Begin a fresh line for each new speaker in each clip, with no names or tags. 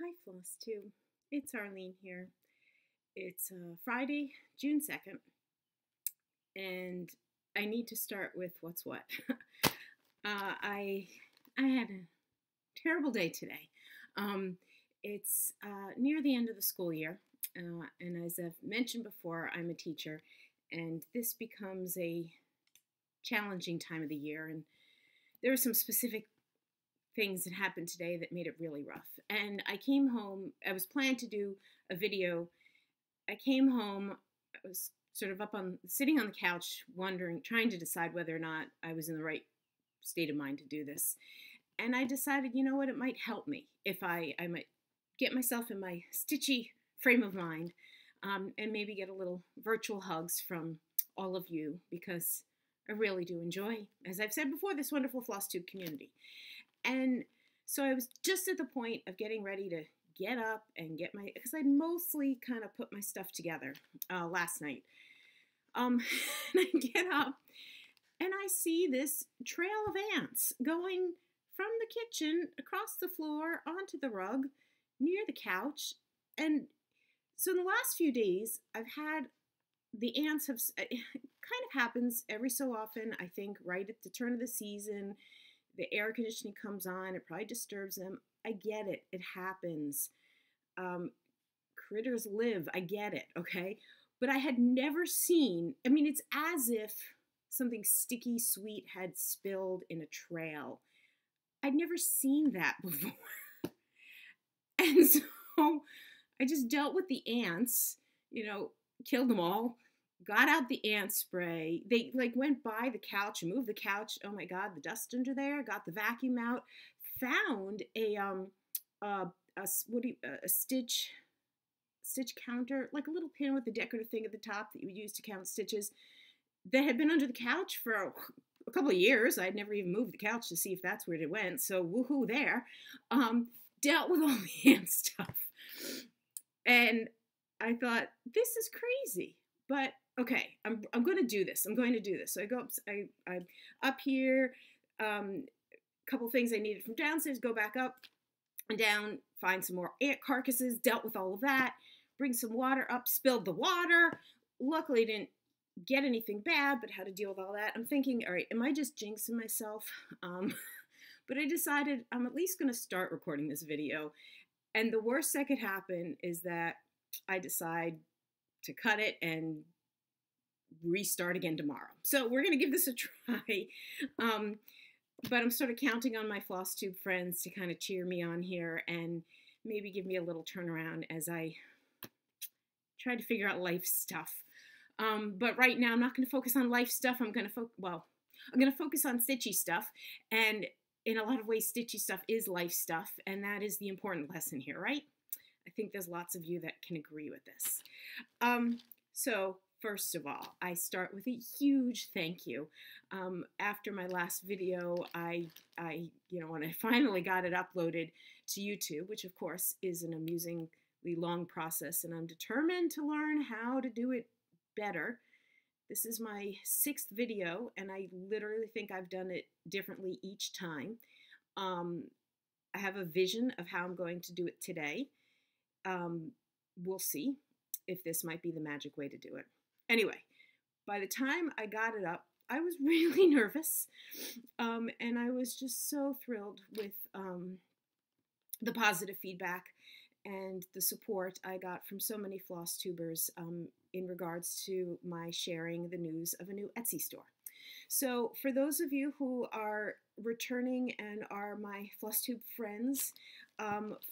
Hi, Flosstube. It's Arlene here. It's Friday, June 2nd, and I need to start with what's what. I had a terrible day today. It's near the end of the school year, and as I've mentioned before, I'm a teacher, and this becomes a challenging time of the year, and there are some specific things that happened today that made it really rough. And I came home, I was planning to do a video. I came home, I was sort of sitting on the couch, wondering, trying to decide whether or not I was in the right state of mind to do this. And I decided, you know what, it might help me if I might get myself in my stitchy frame of mind, and maybe get a little virtual hugs from all of you, because I really do enjoy, as I've said before, this wonderful Flosstube community. And so I was just at the point of getting ready to get up and get because I mostly kind of put my stuff together last night. And I get up and I see this trail of ants going from the kitchen across the floor onto the rug near the couch. And so in the last few days, I've had the ants have, it kind of happens every so often, I think, right at the turn of the season. The air conditioning comes on, it probably disturbs them. I get it, it happens. Critters live, I get it, okay? But I had never seen, I mean, it's as if something sticky sweet had spilled in a trail. I'd never seen that before. And so I just dealt with the ants, killed them all. Got out the ant spray. They went by the couch and moved the couch. Oh my God, the dust under there. Got the vacuum out. Found a stitch counter, like a little pin with the decorative thing at the top that you would use to count stitches, that had been under the couch for a couple of years. I'd never even moved the couch to see if that's where it went. So woohoo there. Dealt with all the ant stuff, and I thought, this is crazy, but okay, I'm going to do this. I'm going to do this. So I go up, I'm up here, couple things I needed from downstairs, go back up and down, find some more ant carcasses, dealt with all of that, bring some water up, spilled the water. Luckily didn't get anything bad, but how to deal with all that. I'm thinking, all right, am I just jinxing myself? But I decided I'm at least going to start recording this video. And the worst that could happen is that I decide to cut it and restart again tomorrow. So we're going to give this a try. But I'm sort of counting on my Flosstube friends to kind of cheer me on here and maybe give me a little turnaround as I try to figure out life stuff. But right now I'm not going to focus on life stuff. I'm going to focus on stitchy stuff. And in a lot of ways, stitchy stuff is life stuff. And that is the important lesson here, right? I think there's lots of you that can agree with this. So first of all, I start with a huge thank you. After my last video, when I finally got it uploaded to YouTube, which of course is an amusingly long process, and I'm determined to learn how to do it better. This is my 6th video, and I literally think I've done it differently each time. I have a vision of how I'm going to do it today. We'll see if this might be the magic way to do it. Anyway, by the time I got it up, I was really nervous, and I was just so thrilled with the positive feedback and the support I got from so many Flosstubers in regards to my sharing the news of a new Etsy store. So for those of you who are returning and are my Flosstube friends,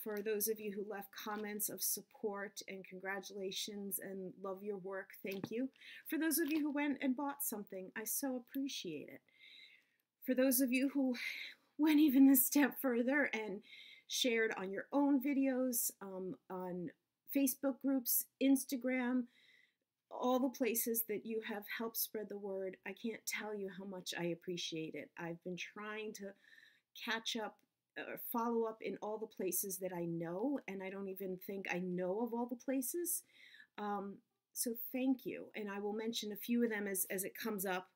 for those of you who left comments of support and congratulations and love your work, thank you. For those of you who went and bought something, I so appreciate it. For those of you who went even a step further and shared on your own videos, on Facebook groups, Instagram, all the places that you have helped spread the word, I can't tell you how much I appreciate it. I've been trying to catch up or follow up in all the places that I know, and I don't even think I know of all the places. So thank you, and I will mention a few of them as it comes up,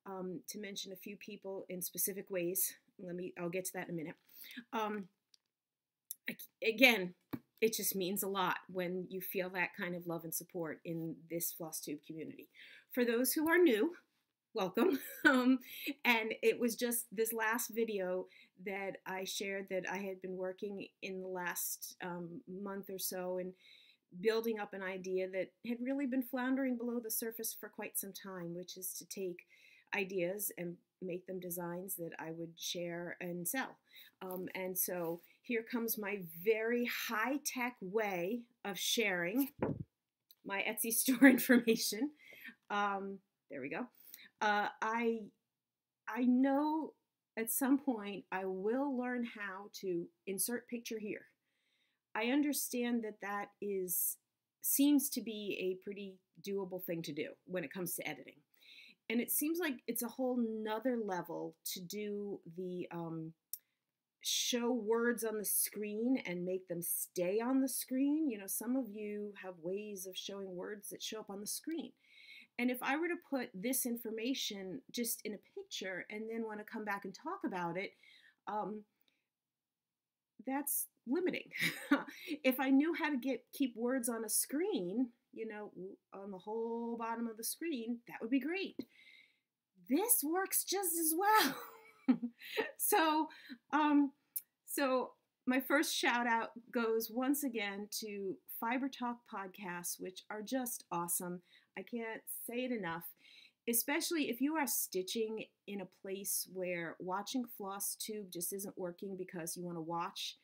to mention a few people in specific ways. I'll get to that in a minute. Again, it just means a lot when you feel that kind of love and support in this Flosstube community. For those who are new, welcome. And it was just this last video that I shared that I had been working in the last month or so and building up an idea that had really been floundering below the surface for quite some time, which is to take ideas and make them designs that I would share and sell. And so here comes my very high-tech way of sharing my Etsy store information. There we go. I know at some point I will learn how to insert picture here. I understand that that seems to be a pretty doable thing to do when it comes to editing. And it seems like it's a whole nother level to do the show words on the screen and make them stay on the screen. You know, some of you have ways of showing words that show up on the screen. And if I were to put this information just in a picture and then want to come back and talk about it, that's limiting. If I knew how to keep words on a screen, you know, on the whole bottom of the screen, that would be great. This works just as well. So my first shout out goes once again to Fiber Talk podcasts, which are just awesome. I can't say it enough, especially if you are stitching in a place where watching Flosstube just isn't working because you want to watch,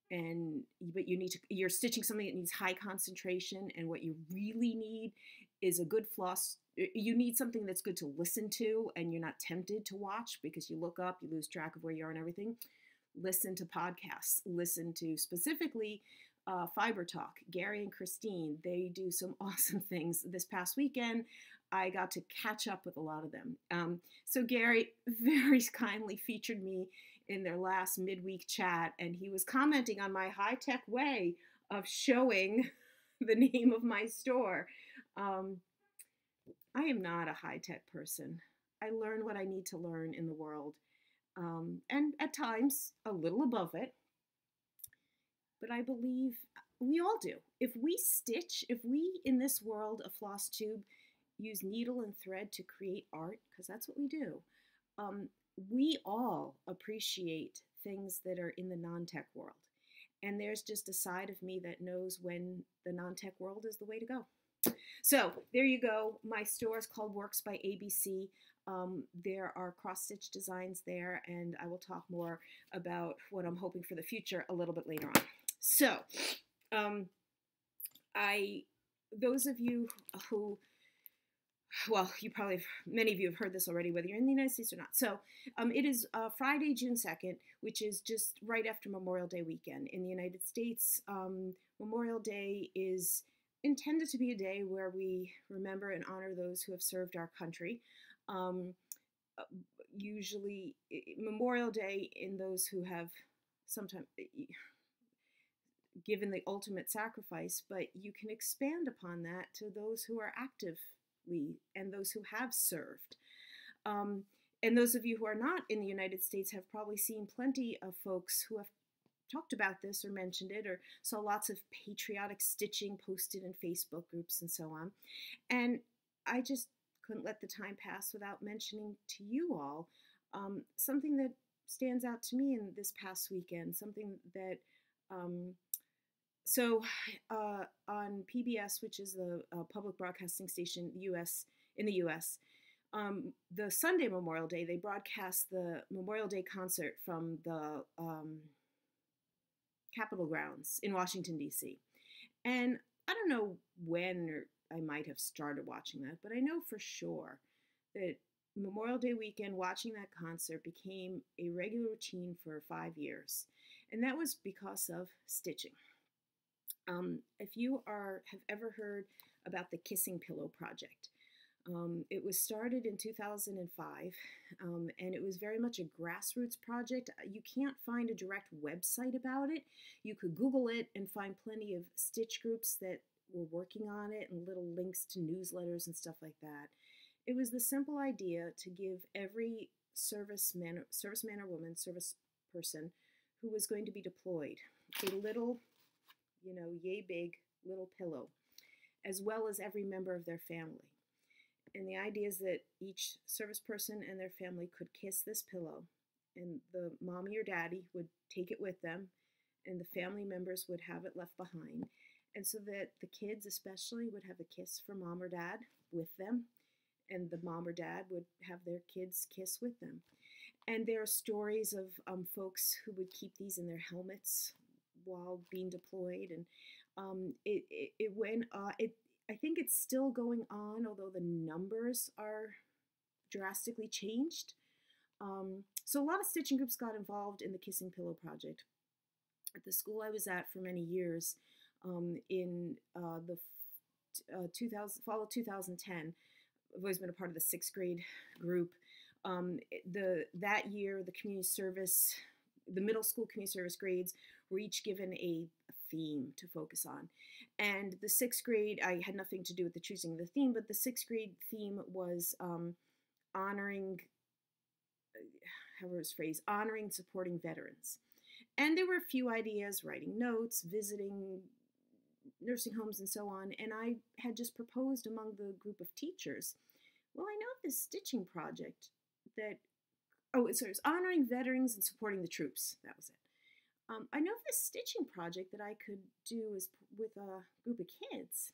but you're stitching something that needs high concentration, and what you really need is a good floss. You need something that's good to listen to, and you're not tempted to watch because you look up, you lose track of where you are and everything. Listen to podcasts. Listen to specifically Fiber Talk. Gary and Christine, they do some awesome things. This past weekend, I got to catch up with a lot of them. So Gary very kindly featured me in their last midweek chat, and he was commenting on my high-tech way of showing the name of my store. I am not a high-tech person. I learn what I need to learn in the world, and at times a little above it. But I believe we all do. If we stitch, if we in this world of Flosstube use needle and thread to create art, because that's what we do, we all appreciate things that are in the non-tech world. And there's just a side of me that knows when the non-tech world is the way to go. So there you go. My store is called Works by ABC. There are cross-stitch designs there, and I will talk more about what I'm hoping for the future a little bit later on. So, those of you who, well, many of you have heard this already, whether you're in the United States or not. So, it is Friday, June 2nd, which is just right after Memorial Day weekend. In the United States, Memorial Day is intended to be a day where we remember and honor those who have served our country. Usually, Memorial Day in those who have sometimes given the ultimate sacrifice, but you can expand upon that to those who are actively and those who have served. And those of you who are not in the United States have probably seen plenty of folks who have talked about this or mentioned it, or saw lots of patriotic stitching posted in Facebook groups and so on. And I just couldn't let the time pass without mentioning to you all something that stands out to me in this past weekend, something that on PBS, which is the public broadcasting station in the US, the Sunday Memorial Day, they broadcast the Memorial Day concert from the Capitol grounds in Washington, D.C. And I don't know when I might have started watching that, but I know for sure that Memorial Day weekend, watching that concert became a regular routine for 5 years. And that was because of stitching. If you have ever heard about the Kissing Pillow Project, it was started in 2005, and it was very much a grassroots project. You can't find a direct website about it. You could Google it and find plenty of stitch groups that were working on it and little links to newsletters and stuff like that. It was the simple idea to give every serviceman or woman, service person who was going to be deployed, a little you know, yay big little pillow, as well as every member of their family. And the idea is that each service person and their family could kiss this pillow, and the mommy or daddy would take it with them, and the family members would have it left behind. And so that the kids especially would have a kiss for mom or dad with them, and the mom or dad would have their kids kiss with them. And there are stories of folks who would keep these in their helmets while being deployed, and it went. I think it's still going on, although the numbers are drastically changed. So a lot of stitching groups got involved in the Kissing Pillow project. At the school I was at for many years, in the fall of 2010, I've always been a part of the 6th grade group. That year, the community service, the middle school community service grades were each given a theme to focus on. And the 6th grade, I had nothing to do with the choosing of the theme, but the 6th grade theme was honoring, however it was phrased, honoring, supporting veterans. And there were a few ideas, writing notes, visiting nursing homes, and so on. And I had just proposed among the group of teachers, well, I know of this stitching project that, it was honoring veterans and supporting the troops. That was it. I know of this stitching project that I could do with a group of kids.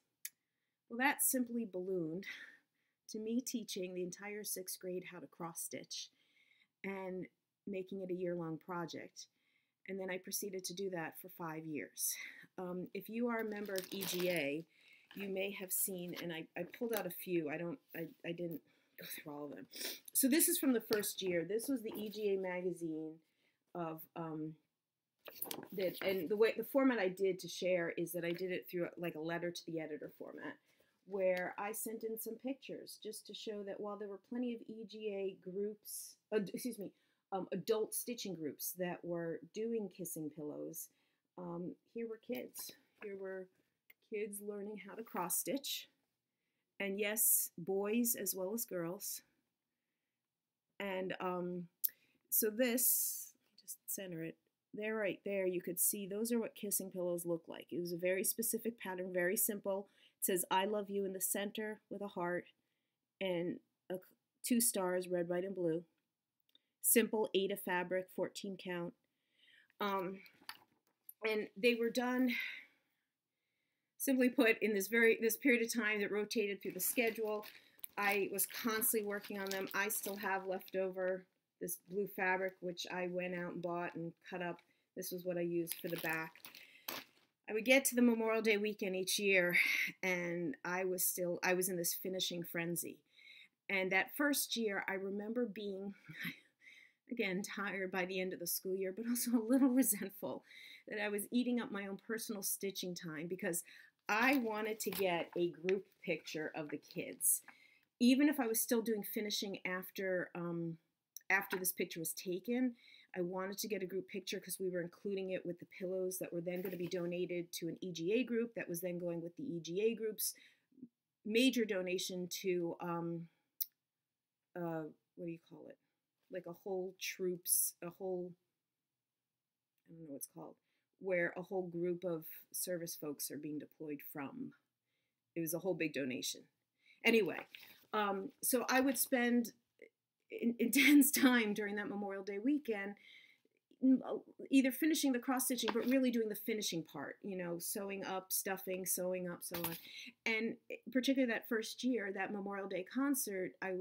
Well, that simply ballooned to me teaching the entire 6th grade how to cross stitch and making it a year-long project. And then I proceeded to do that for 5 years. If you are a member of EGA, you may have seen, and I pulled out a few. I didn't go through all of them. So this is from the first year. This was the EGA magazine of that, and the format I did to share is that I did it through like a letter to the editor format, where I sent in some pictures just to show that while there were plenty of EGA groups, adult stitching groups that were doing kissing pillows, here were kids. Here were kids learning how to cross stitch, and yes, boys as well as girls. And so this, just center it. There, right there, you could see those are what kissing pillows look like. It was a very specific pattern, very simple. It says, I love you in the center with a heart and 2 stars, red, white, and blue. Simple, 8 of fabric, 14 count. And they were done, simply put, in this period of time that rotated through the schedule. I was constantly working on them. I still have left over this blue fabric, which I went out and bought and cut up. This was what I used for the back. I would get to the Memorial Day weekend each year, and I was in this finishing frenzy. And that first year, I remember being, again, tired by the end of the school year, but also a little resentful that I was eating up my own personal stitching time because I wanted to get a group picture of the kids. Even if I was still doing finishing after this picture was taken, I wanted to get a group picture because we were including it with the pillows that were then going to be donated to an EGA group that was then going with the EGA group's major donation to, what do you call it? Like a whole troops, I don't know what it's called, where a whole group of service folks are being deployed from. It was a whole big donation. Anyway, so I would spend intense time during that Memorial Day weekend either finishing the cross stitching, but really doing the finishing part, you know, sewing up, stuffing, sewing up, so on. And particularly that first year, that Memorial Day concert, I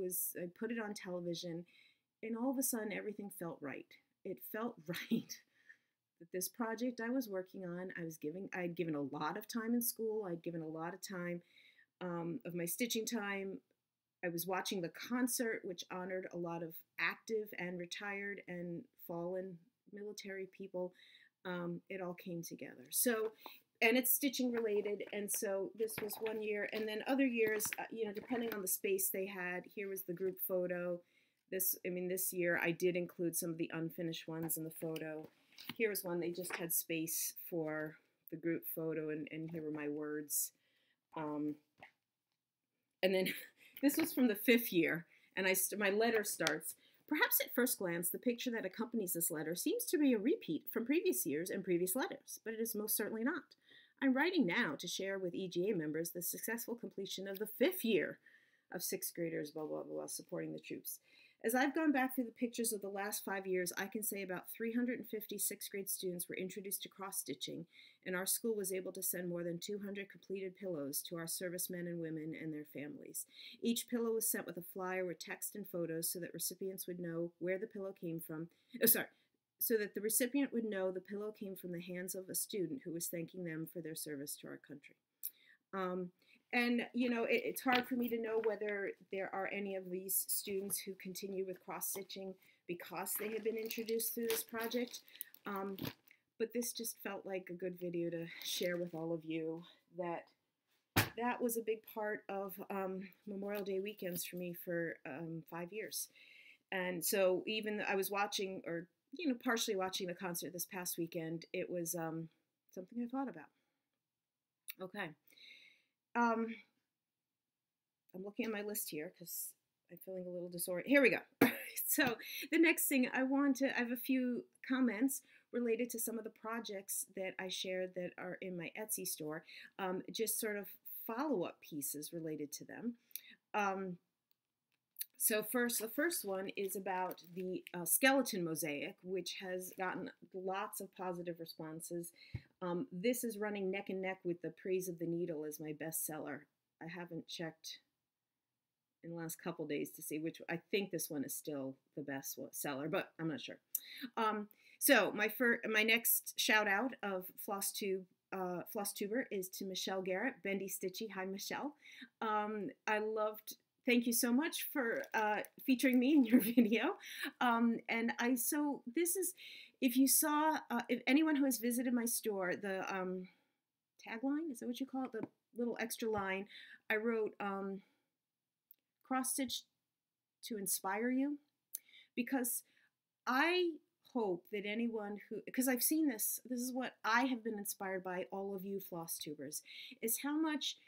put it on television, and all of a sudden everything felt right. It felt right that this project I was working on, I'd given a lot of time in school. I'd given a lot of time of my stitching time. I was watching the concert, which honored a lot of active and retired and fallen military people. It all came together. So, and it's stitching related. And so this was one year. And then other years, you know, depending on the space they had, here was the group photo. This year I did include some of the unfinished ones in the photo. Here was one, they just had space for the group photo, and here were my words. And then this was from the 5th year, and my letter starts, perhaps at first glance, the picture that accompanies this letter seems to be a repeat from previous years and previous letters, but it is most certainly not. I'm writing now to share with EGA members the successful completion of the 5th year of 6th graders, blah, blah, blah, supporting the troops. As I've gone back through the pictures of the last 5 years, I can say about 350 6th grade students were introduced to cross-stitching, and our school was able to send more than 200 completed pillows to our servicemen and women and their families. Each pillow was sent with a flyer with text and photos so that recipients would know where the pillow came from. So that the recipient would know the pillow came from the hands of a student who was thanking them for their service to our country. And, you know, it's hard for me to know whether there are any of these students who continue with cross-stitching because they have been introduced through this project. But this just felt like a good video to share with all of you, that was a big part of Memorial Day weekends for me for 5 years. And so even I was watching, or, you know, partially watching the concert this past weekend, it was something I thought about. Okay. I'm looking at my list here because I'm feeling a little disoriented. Here we go. So the next thing I have a few comments related to some of the projects that I shared that are in my Etsy store, just sort of follow-up pieces related to them. So the first one is about the skeleton mosaic, which has gotten lots of positive responses. This is running neck and neck with the Praise of the Needle as my bestseller. I haven't checked in the last couple days to see which. I think this one is still the best seller, but I'm not sure. So my next shout out of Flosstuber is to Michelle Garrett, Vandy Stitchy. Hi, Michelle. Thank you so much for featuring me in your video. This is, if you saw, if anyone who has visited my store, the tagline, is that what you call it? The little extra line, I wrote cross stitch to inspire you, because I hope that anyone who, because I've seen this is what I have been inspired by, all of you floss tubers, is how much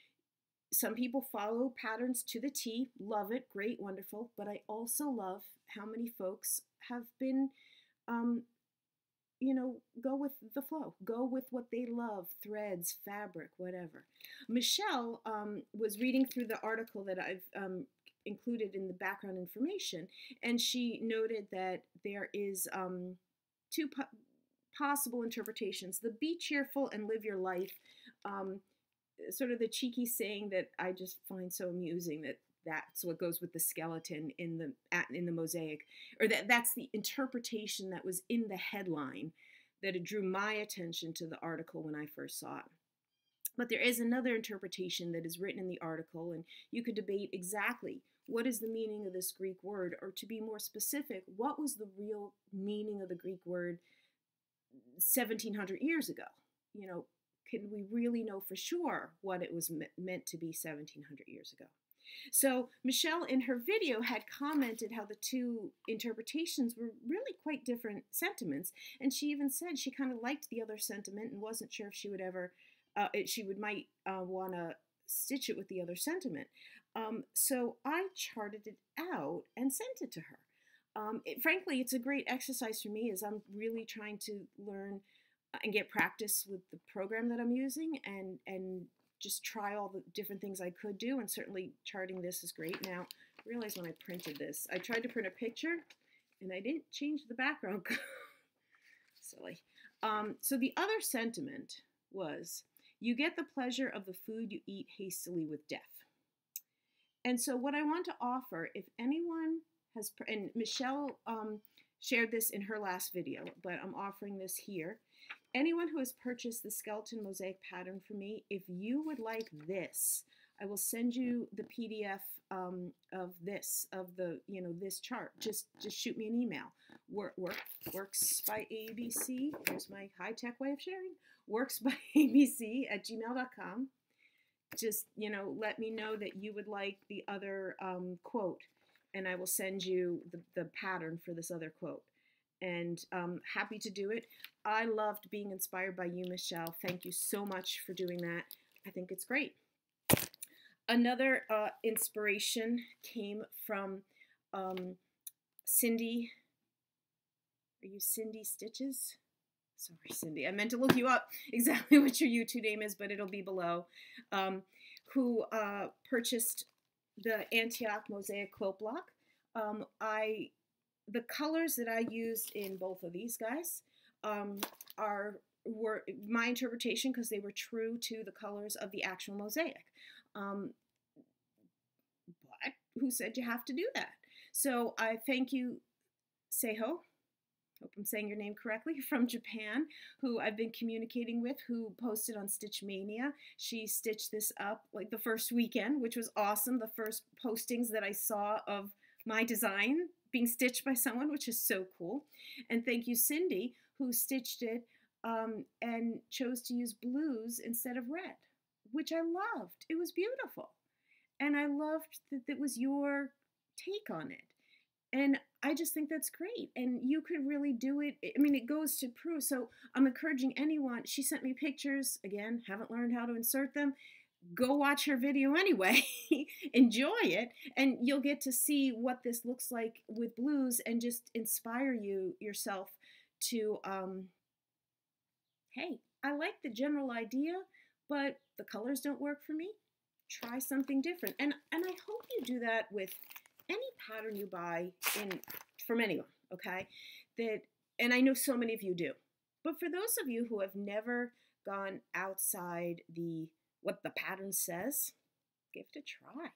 some people follow patterns to the T, love it, great, wonderful, but I also love how many folks have been, you know, go with the flow, go with what they love, threads, fabric, whatever. Michelle was reading through the article that I've included in the background information, and she noted that there is two possible interpretations: the be cheerful and live your life, sort of the cheeky saying that I just find so amusing, that that's what goes with the skeleton in the mosaic, or that's the interpretation that was in the headline, that it drew my attention to the article when I first saw it. But there is another interpretation that is written in the article, and you could debate exactly what is the meaning of this Greek word, or to be more specific, what was the real meaning of the Greek word 1700 years ago? You know, can we really know for sure what it was meant to be 1700 years ago? So Michelle in her video had commented how the two interpretations were really quite different sentiments, and she even said she kind of liked the other sentiment and wasn't sure if she would ever, might want to stitch it with the other sentiment. So I charted it out and sent it to her. Frankly, it's a great exercise for me, as I'm really trying to learn and get practice with the program that I'm using, and just try all the different things I could do, and certainly charting this is great. Now, I realized when I printed this, I tried to print a picture, and I didn't change the background. Silly. So the other sentiment was, you get the pleasure of the food you eat hastily with death. And so what I want to offer, if anyone has, and Michelle shared this in her last video, but I'm offering this here. Anyone who has purchased the skeleton mosaic pattern for me, if you would like this, I will send you the PDF of this, this chart. Just shoot me an email. Works by ABC. Here's my high-tech way of sharing. worksbyabc@gmail.com. Just, let me know that you would like the other quote, and I will send you the pattern for this other quote. And happy to do it. I loved being inspired by you, Michelle. Thank you so much for doing that. I think it's great. Another inspiration came from Cindy. Are you Cindy Stitches? sorry, Cindy, I meant to look you up exactly what your YouTube name is, but it'll be below, who purchased the Antioch Mosaic quilt block. The colors that I used in both of these guys were my interpretation because they were true to the colors of the actual Mosaic. But who said you have to do that? So I thank you, Seiho, hope I'm saying your name correctly, from Japan, who I've been communicating with, who posted on Stitch Mania. She stitched this up like the first weekend, which was awesome. The first postings that I saw of my design being stitched by someone, which is so cool. And thank you, Cindy, who stitched it and chose to use blues instead of red, which I loved. It was beautiful. And I loved that it was your take on it. And I just think that's great. And you could really do it. I mean, it goes to prove. So I'm encouraging anyone. She sent me pictures. Again, haven't learned how to insert them. Go watch her video anyway. Enjoy it. And you'll get to see what this looks like with blues and just inspire yourself to, hey, I like the general idea, but the colors don't work for me. Try something different. And I hope you do that with any pattern you buy from anyone, okay? And I know so many of you do. But for those of you who have never gone outside what the pattern says, give it a try.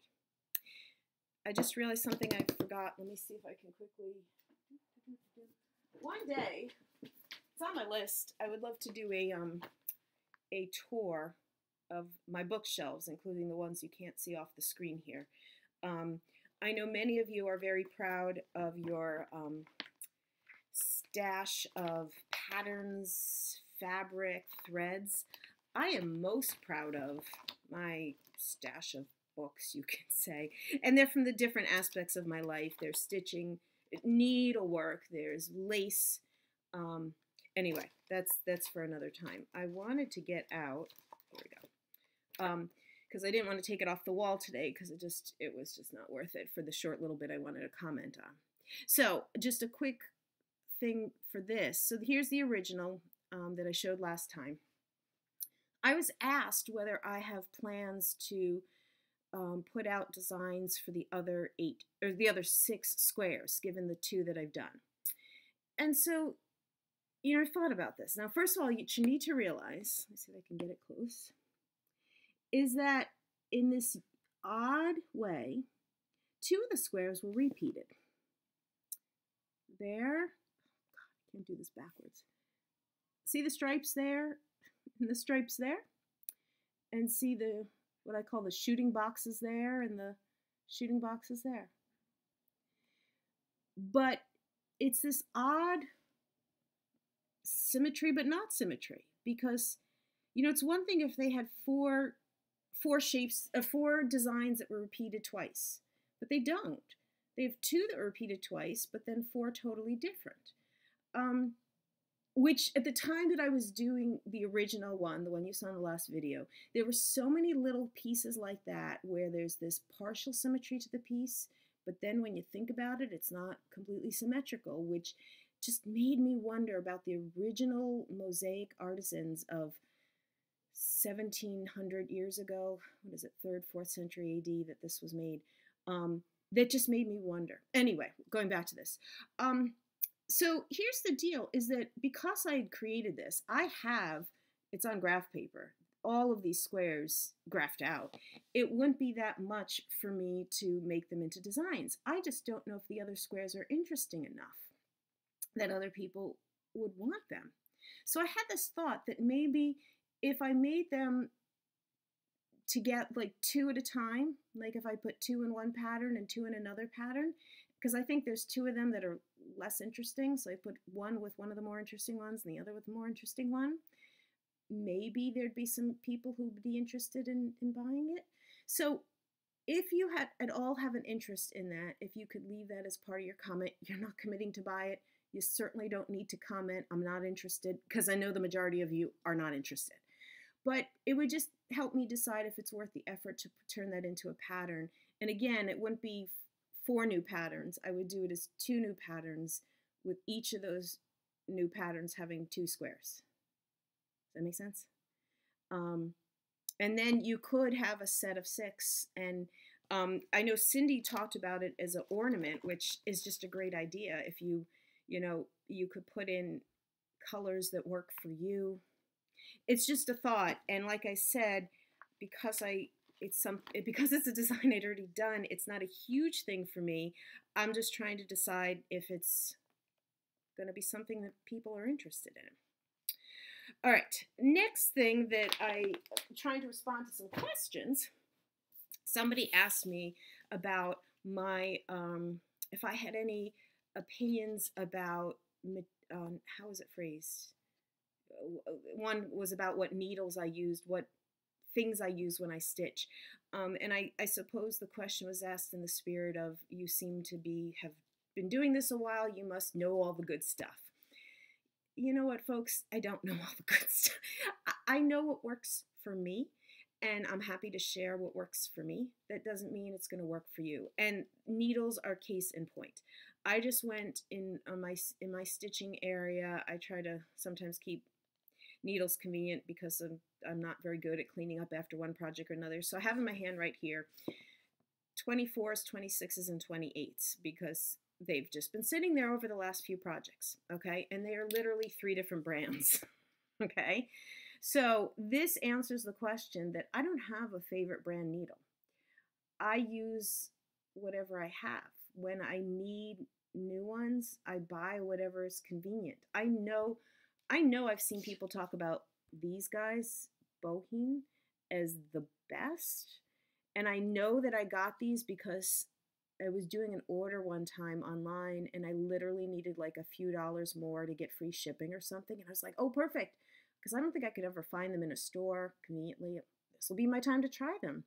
I just realized something I forgot. Let me see if I can quickly. One day, it's on my list. I would love to do a tour of my bookshelves, including the ones you can't see off the screen here. I know many of you are very proud of your stash of patterns, fabric, threads. I am most proud of my stash of books, you can say. And they're from the different aspects of my life. There's stitching, needlework, there's lace. Anyway, that's for another time. I wanted to get out, here we go, because I didn't want to take it off the wall today because it was just not worth it for the short little bit I wanted to comment on. So just a quick thing for this. So here's the original that I showed last time. I was asked whether I have plans to put out designs for the other 6 squares, given the 2 that I've done. And so, I thought about this. Now, first of all, you need to realize, let me see if I can get it close, is that in this odd way, 2 of the squares were repeated. There, oh God, I can't do this backwards. See the stripes there and the stripes there? And see what I call the shooting boxes there and the shooting boxes there. But it's this odd symmetry, but not symmetry, because, it's one thing if they had four shapes, 4 designs that were repeated twice, but they don't. They have 2 that were repeated twice, but then 4 totally different. Which at the time that I was doing the original one, the one you saw in the last video, there were so many little pieces like that where there's this partial symmetry to the piece, but then when you think about it, it's not completely symmetrical, which just made me wonder about the original mosaic artisans of 1700 years ago. What is it, 3rd, 4th century AD that this was made? That just made me wonder. Anyway, going back to this. So here's the deal, is that because I had created this, it's on graph paper, all of these squares graphed out. It wouldn't be that much for me to make them into designs. I just don't know if the other squares are interesting enough that other people would want them. So I had this thought that maybe if I made them to get like 2 at a time, like if I put 2 in one pattern and 2 in another pattern, because I think there's 2 of them that are less interesting, so I put one with one of the more interesting ones and the other with the more interesting one. Maybe there'd be some people who would be interested in buying it. So if you at all have an interest in that, if you could leave that as part of your comment, you're not committing to buy it. You certainly don't need to comment, I'm not interested, because I know the majority of you are not interested. But it would just help me decide if it's worth the effort to turn that into a pattern. And again, it wouldn't be 4 new patterns. I would do it as 2 new patterns with each of those new patterns having 2 squares. Does that make sense? And then you could have a set of 6. And I know Cindy talked about it as an ornament, which is just a great idea. If you could put in colors that work for you. It's just a thought. And like I said, because it's a design I'd already done, it's not a huge thing for me. I'm just trying to decide if it's going to be something that people are interested in. All right, next thing that I'm trying to respond to some questions. Somebody asked me about my, if I had any opinions about, how is it phrased? One was about what needles I used, what things I use when I stitch. And I suppose the question was asked in the spirit of, you seem to have been doing this a while, you must know all the good stuff. You know what, folks? I don't know all the good stuff. I know what works for me, and I'm happy to share what works for me. That doesn't mean it's going to work for you. And needles are case in point. I just went in my stitching area. I try to sometimes keep needles convenient because I'm not very good at cleaning up after one project or another. So I have in my hand right here 24s, 26s, and 28s because they've just been sitting there over the last few projects, okay? And they are literally 3 different brands, okay? So this answers the question that I don't have a favorite brand needle. I use whatever I have. When I need new ones, I buy whatever is convenient. I know I've seen people talk about these guys, Boheen, as the best. And I know that I got these because I was doing an order one time online and I literally needed like a few dollars more to get free shipping or something. And I was like, oh, perfect. Because I don't think I could ever find them in a store conveniently. This will be my time to try them.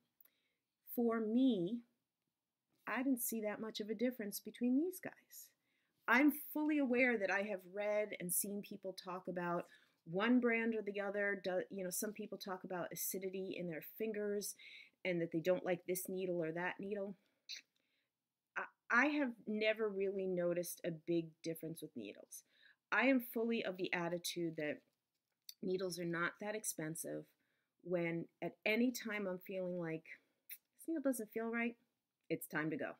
For me, I didn't see that much of a difference between these guys. I'm fully aware that I have read and seen people talk about one brand or the other. Some people talk about acidity in their fingers and that they don't like this needle or that needle. I have never really noticed a big difference with needles. I am fully of the attitude that needles are not that expensive. When at any time I'm feeling like this needle doesn't feel right, it's time to go.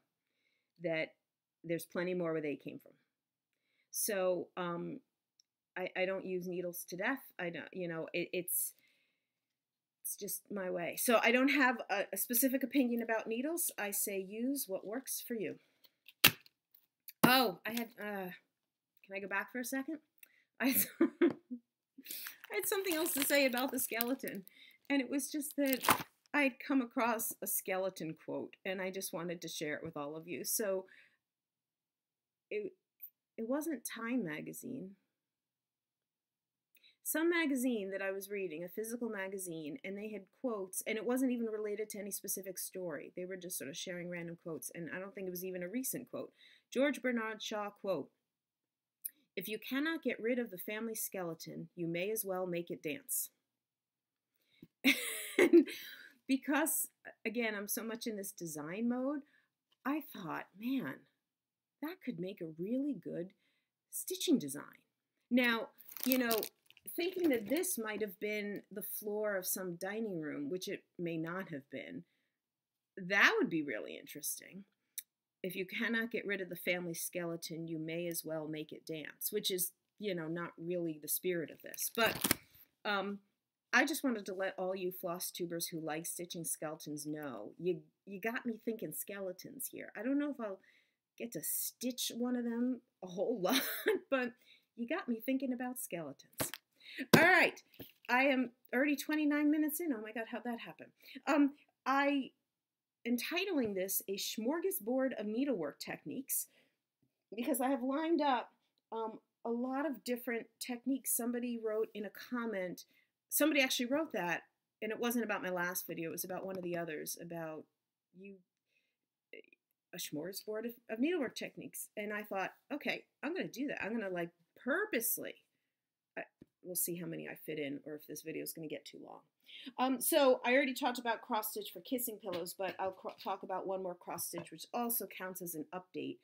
That there's plenty more where they came from. So I don't use needles to death. I don't, it's just my way. So I don't have a specific opinion about needles. I say use what works for you. Oh, I had, can I go back for a second? I had something else to say about the skeleton. And it was just that I'd come across a skeleton quote and I just wanted to share it with all of you. So it wasn't Time magazine. Some magazine that I was reading, a physical magazine, and they had quotes, and it wasn't even related to any specific story. They were just sort of sharing random quotes, and I don't think it was even a recent quote. George Bernard Shaw quote, "If you cannot get rid of the family skeleton, you may as well make it dance." And because, again, I'm so much in this design mode, I thought, man, that could make a really good stitching design. Now, thinking that this might have been the floor of some dining room, which it may not have been, that would be really interesting. If you cannot get rid of the family skeleton, you may as well make it dance, which is, not really the spirit of this. But I just wanted to let all you floss tubers who like stitching skeletons know, you got me thinking skeletons here. I don't know if I'll get to stitch one of them a whole lot, but you got me thinking about skeletons. All right, I am already 29 minutes in. Oh my God, how'd that happen? I am titling this A Smorgasbord of Needlework Techniques because I have lined up a lot of different techniques. Somebody wrote in a comment, somebody actually wrote that, and it wasn't about my last video, it was about one of the others, about a smorgasbord of needlework techniques. And I thought, okay, I'm going to do that. I'm going to purposely, we'll see how many I fit in or if this video is going to get too long. So I already talked about cross stitch for kissing pillows, but I'll talk about one more cross stitch, which also counts as an update.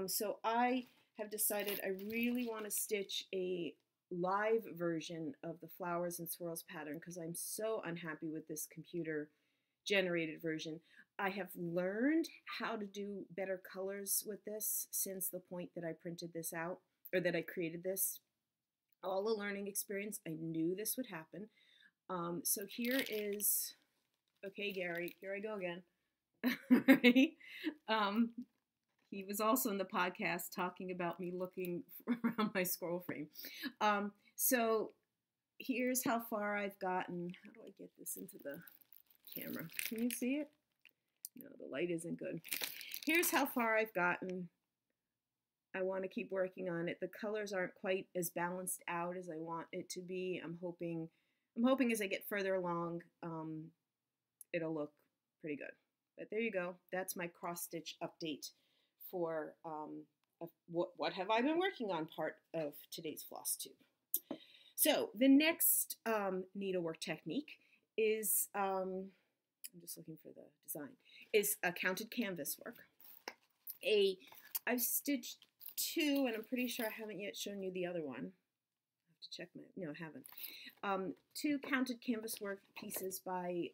So I have decided I really want to stitch a live version of the Flowers and Swirls pattern because I'm so unhappy with this computer generated version. I have learned how to do better colors with this since the point that I printed this out, or that I created this. All a learning experience. I knew this would happen. So here is, okay, Gary, here I go again. Right? He was also in the podcast talking about me looking around my scroll frame. So here's how far I've gotten. How do I get this into the camera? Can you see it? No, the light isn't good. Here's how far I've gotten. I want to keep working on it. The colors aren't quite as balanced out as I want it to be. I'm hoping as I get further along, it'll look pretty good. But there you go. That's my cross stitch update for what have I been working on part of today's Flosstube. So the next needlework technique is, I'm just looking for the design, is a counted canvas work. I've stitched two, and I'm pretty sure I haven't yet shown you the other one. I have to check my, no, I haven't. Two counted canvas work pieces by,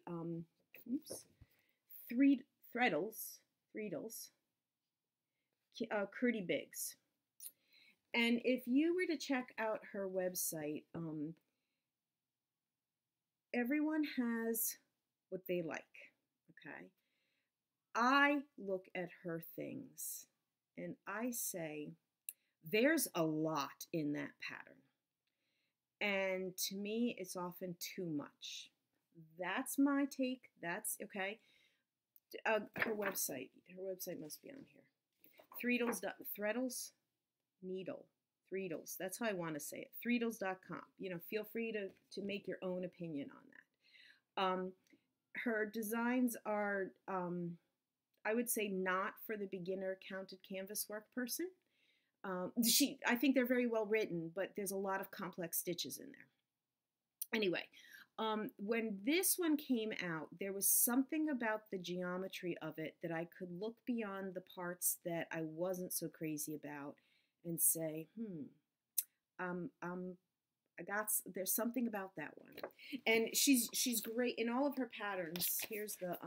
Threadles, Curdy Biggs. And if you were to check out her website, everyone has what they like, okay? I look at her things and I say, there's a lot in that pattern. And to me, it's often too much. That's my take. That's okay. Her website must be on here. Threadles, needle, Threadles. That's how I want to say it. Threadles.com. You know, feel free to make your own opinion on that. Her designs are, I would say, not for the beginner counted canvas work person. I think they're very well written, but there's a lot of complex stitches in there. Anyway, when this one came out, there was something about the geometry of it that I could look beyond the parts that I wasn't so crazy about and say, there's something about that one. And she's great in all of her patterns. Here's the,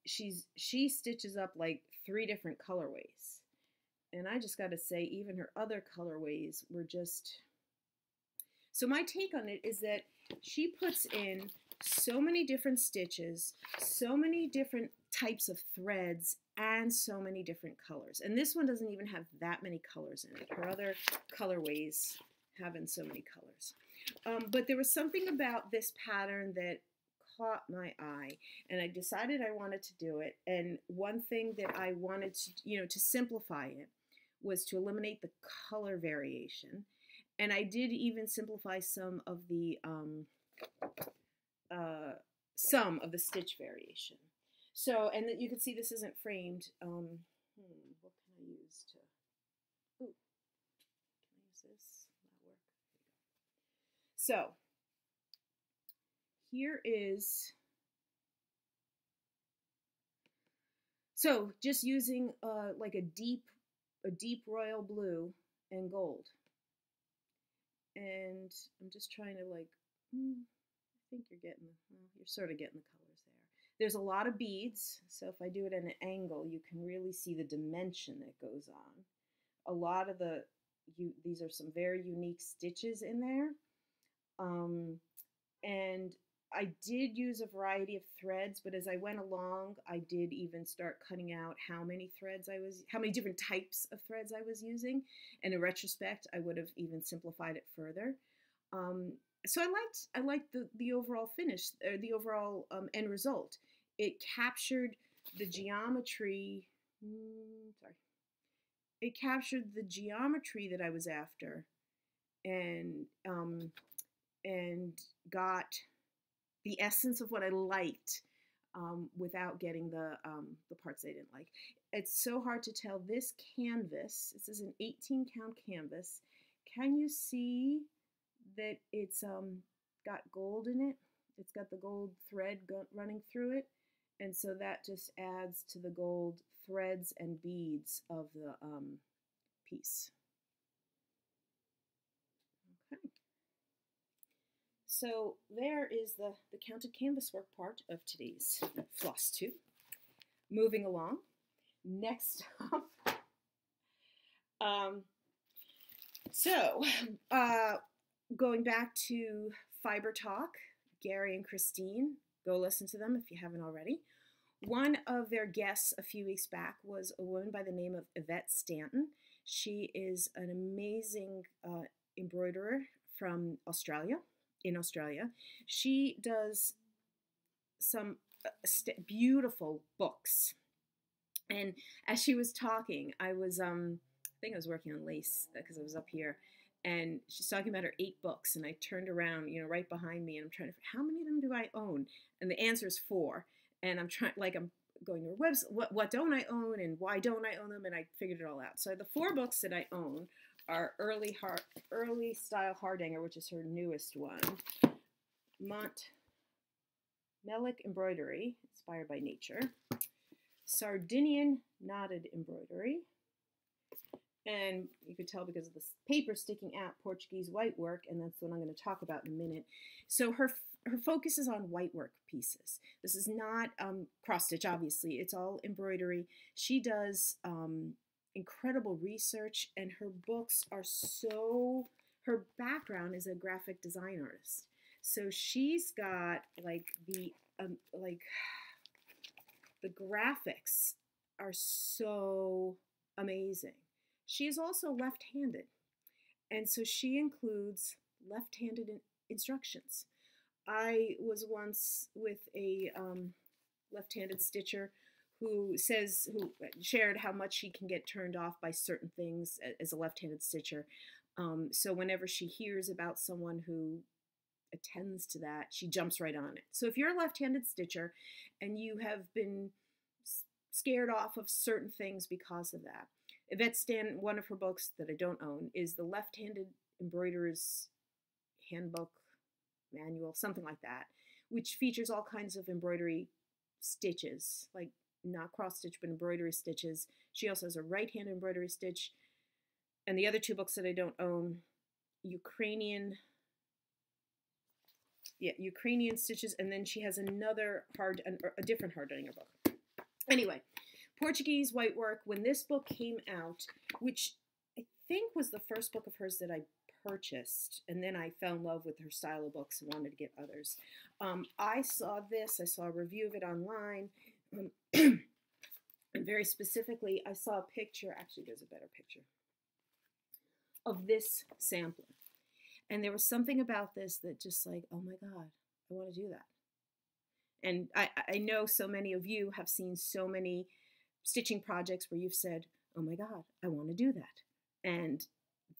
she stitches up like 3 different colorways. And I just got to say, even her other colorways were just... So my take on it is that she puts in so many different stitches, so many different types of threads, and so many different colors. And this one doesn't even have that many colors in it. Her other colorways have in so many colors. But there was something about this pattern that caught my eye, and I decided I wanted to do it. And one thing that I wanted to, to simplify it was to eliminate the color variation. And I did even simplify some of the stitch variation. So, and you can see this isn't framed. What can I use to? Ooh, can I use this? That'll work. So, here is. So, just using like a deep royal blue and gold. And I'm just trying to like, I think you're sort of getting the colors there. There's a lot of beads, so if I do it at an angle, you can really see the dimension that goes on. A lot of these are some very unique stitches in there. And I did use a variety of threads, but as I went along, I did even start cutting out how many different types of threads I was using. And in retrospect, I would have even simplified it further. So I liked the overall finish, or the overall end result. It captured the geometry. It captured the geometry that I was after, and got the essence of what I liked without getting the parts I didn't like. It's so hard to tell. This canvas, this is an 18 count canvas. Can you see that it's got gold in it? It's got the gold thread running through it. And so that just adds to the gold threads and beads of the piece. Okay. So there is the counted canvas work part of today's Flosstube. Moving along, next up, going back to Fiber Talk, Gary and Christine, go listen to them if you haven't already. One of their guests a few weeks back was a woman by the name of Yvette Stanton. She is an amazing embroiderer from Australia, in Australia. She does some beautiful books. And as she was talking, I think I was working on lace because I was up here, and she's talking about her 8 books, and I turned around, right behind me, and I'm trying to, how many of them do I own? And the answer is 4. And I'm going to her website, what don't I own and why don't I own them? And I figured it all out. So the 4 books that I own are early style Hardanger, which is her newest one. Melic embroidery, inspired by nature. Sardinian knotted embroidery. And you could tell because of the paper sticking out, Portuguese white work, and that's what I'm going to talk about in a minute. So her focus is on white work pieces. This is not cross stitch, obviously. It's all embroidery. She does incredible research, and her books are her background is a graphic design artist. So she's got the graphics are so amazing. She is also left-handed, and so she includes left-handed instructions. I was once with a left-handed stitcher who shared how much she can get turned off by certain things as a left-handed stitcher. So whenever she hears about someone who attends to that, she jumps right on it. So if you're a left-handed stitcher and you have been scared off of certain things because of that, Yvette Stanton, one of her books that I don't own, is the Left-Handed Embroiderer's Handbook, Manual, something like that, which features all kinds of embroidery stitches, like not cross stitch, but embroidery stitches. She also has a right-hand embroidery stitch. And the other 2 books that I don't own, Ukrainian stitches, and then she has a different Hardanger book. Anyway, Portuguese white work. When this book came out, which I think was the first book of hers that I purchased, and then I fell in love with her style of books and wanted to get others. I saw a review of it online, and very specifically, I saw a picture, actually there's a better picture, of this sampler. And there was something about this that just oh my God, I want to do that. And I know so many of you have seen so many stitching projects where you've said, oh my God, I want to do that. And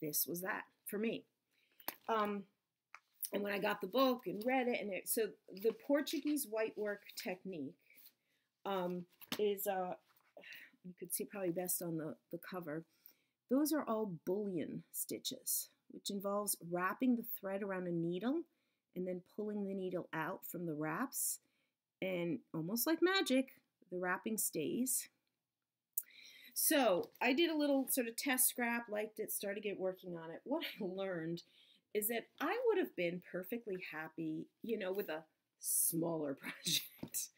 this was that for me. And when I got the book and read it, so the Portuguese white work technique is, you could see probably best on the cover. Those are all bullion stitches, which involves wrapping the thread around a needle and then pulling the needle out from the wraps. And almost like magic, the wrapping stays. So I did a little sort of test scrap, liked it, started working on it. What I learned is that I would have been perfectly happy, with a smaller project.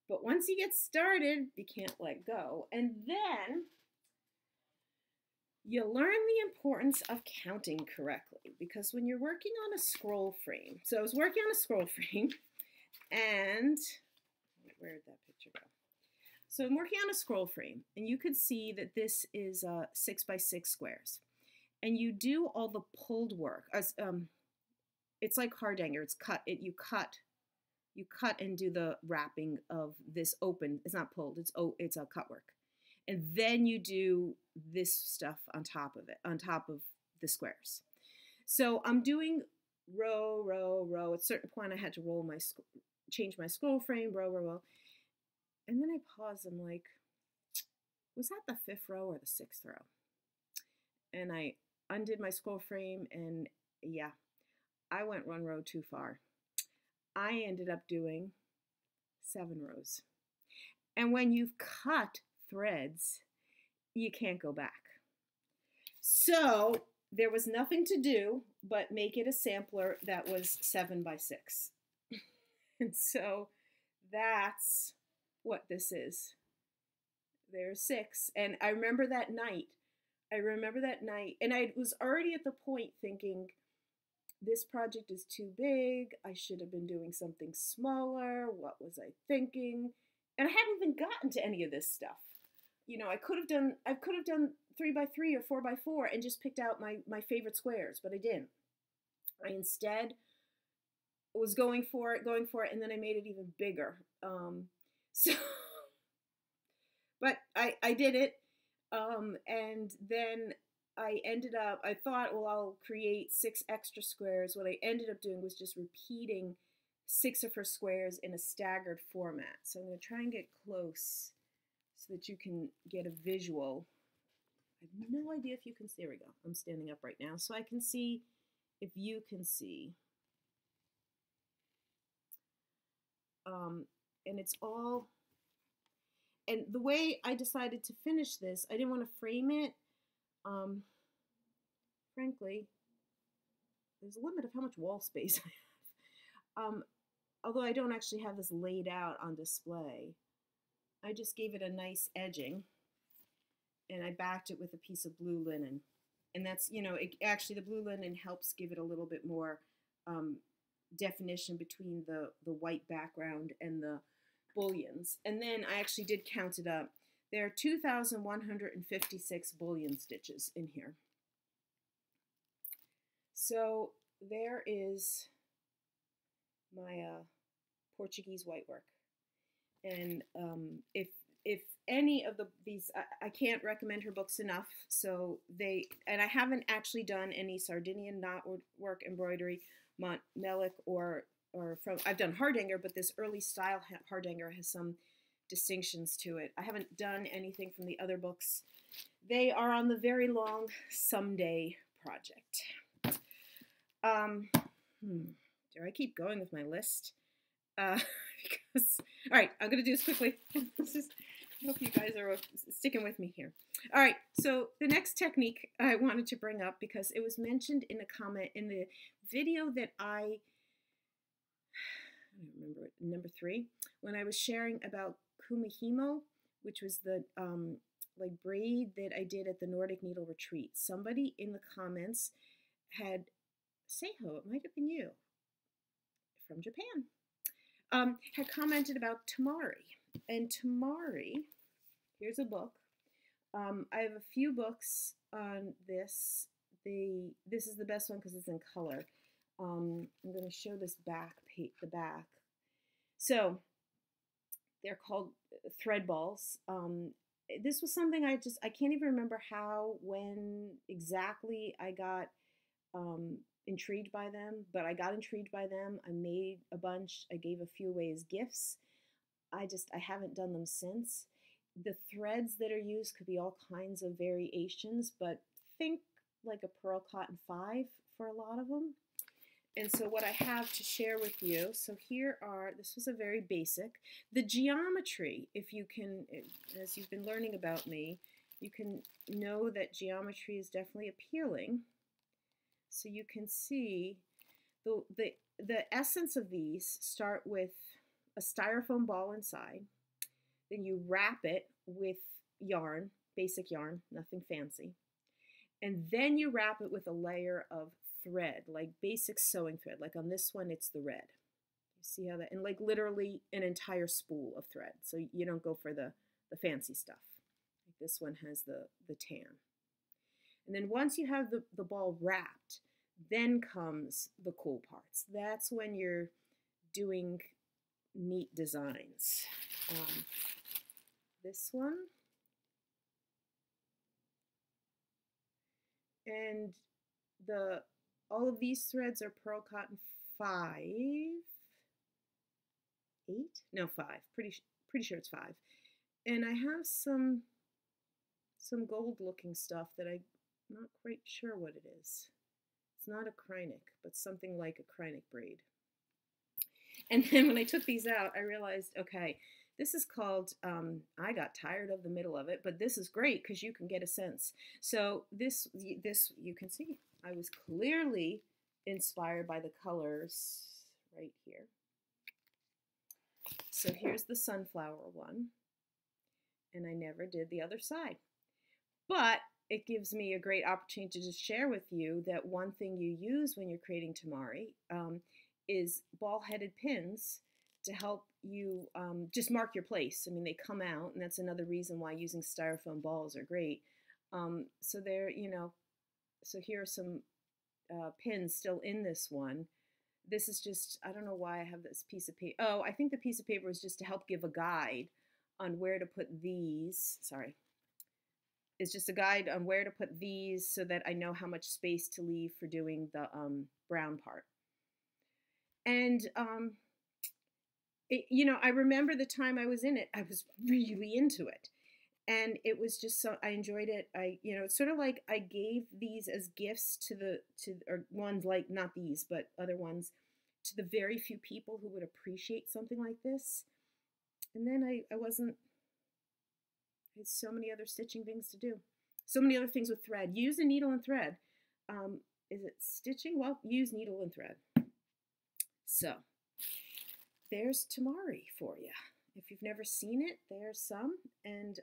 But once you get started, you can't let go. And then you learn the importance of counting correctly, because when you're working on a scroll frame, so I was working on a scroll frame, and where did that picture go? So I'm working on a scroll frame, and you could see that this is 6 by 6 squares, and you do all the pulled work. It's like Hardanger. It's cut. You cut and do the wrapping of this open. It's not pulled. It's a cut work. And then you do this stuff on top of it, on top of the squares. So I'm doing row, row, row. At a certain point, I had to change my scroll frame, row, row, row. And then I paused. I'm like, was that the 5th row or the 6th row? And I undid my scroll frame, and yeah, I went 1 row too far. I ended up doing 7 rows. And when you've cut threads, you can't go back. So there was nothing to do but make it a sampler that was 7 by 6. And so that's what this is. There's 6. And I remember that night. And I was already at the point thinking, this project is too big. I should have been doing something smaller. What was I thinking? And I hadn't even gotten to any of this stuff. You know, I could have done 3 by 3 or 4 by 4 and just picked out my favorite squares, but I didn't. I instead was going for it, and then I made it even bigger. But I did it, and then I thought, well, I'll create 6 extra squares. What I ended up doing was just repeating 6 of her squares in a staggered format. So I'm going to try and get close so that you can get a visual. I have no idea if you can see. There we go. I'm standing up right now, so I can see if you can see. And it's all, and the way I decided to finish this, I didn't want to frame it. Frankly, there's a limit of how much wall space I have. Although I don't actually have this laid out on display, I just gave it a nice edging, and I backed it with a piece of blue linen. And that's, you know, actually the blue linen helps give it a little bit more definition between the white background and the bullions. And then I actually did count it up. There are 2,156 bullion stitches in here. So there is my Portuguese white work. And if any of these, I can't recommend her books enough. So and I haven't actually done any Sardinian knotwork embroidery, Mosaic, or I've done Hardanger, but this early style Hardanger has some distinctions to it. I haven't done anything from the other books. They are on the very long someday project. Do I keep going with my list? Because, all right, I'm going to do this quickly. I hope you guys are sticking with me here. All right, so the next technique I wanted to bring up, because it was mentioned in a comment in the video that I don't remember it, number 3, when I was sharing about kumihimo, which was the like braid that I did at the Nordic Needle Retreat. Somebody in the comments had, Seiho, it might have been you, from Japan, had commented about Tamari. And Tamari, here's a book. I have a few books on this. This is the best one because it's in color. I'm going to show this the back. So they're called thread balls. This was something I can't even remember when exactly I got intrigued by them, but I got intrigued by them. I made a bunch. I gave a few away as gifts. I haven't done them since. The threads that are used could be all kinds of variations, but think like a pearl cotton 5 for a lot of them. And so what I have to share with you, so this was a very basic, the geometry, if you can, as you've been learning about me, you can know that geometry is definitely appealing. So you can see the essence of these start with a styrofoam ball inside, then you wrap it with yarn, basic yarn, nothing fancy, and then you wrap it with a layer of thread, like basic sewing thread. Like on this one, it's the red. You see how that, and like literally an entire spool of thread. So you don't go for the fancy stuff. Like this one has the tan. And then once you have the ball wrapped, then comes the cool parts. That's when you're doing neat designs. This one. And all of these threads are pearl cotton 5, 8? No, 5. Pretty sure it's 5. And I have some gold looking stuff that I'm not quite sure what it is. It's not a Kreinik, but something like a Kreinik braid. And then when I took these out, I realized, okay, This is called, I got tired of the middle of it, but this is great because you can get a sense. So this you can see, I was clearly inspired by the colors right here. So here's the sunflower one, and I never did the other side. But it gives me a great opportunity to just share with you that one thing you use when you're creating tamari is ball-headed pins to help you just mark your place. I mean, they come out, and that's another reason why using styrofoam balls are great. So there, you know, so here are some pins still in this one. This is just, I don't know why I have this piece of paper. Oh, I think the piece of paper was just to help give a guide on where to put these. Sorry. It's just a guide on where to put these so that I know how much space to leave for doing the brown part. And, you know, I remember the time I was in it, I was really into it. And it was just so, I enjoyed it. You know, it's sort of like I gave these as gifts or ones like, not these, but other ones, to the very few people who would appreciate something like this. And then I had so many other stitching things to do. So many other things with thread. Use a needle and thread. Is it stitching? Well, use needle and thread. So, there's tamari for you. If you've never seen it, there's some, and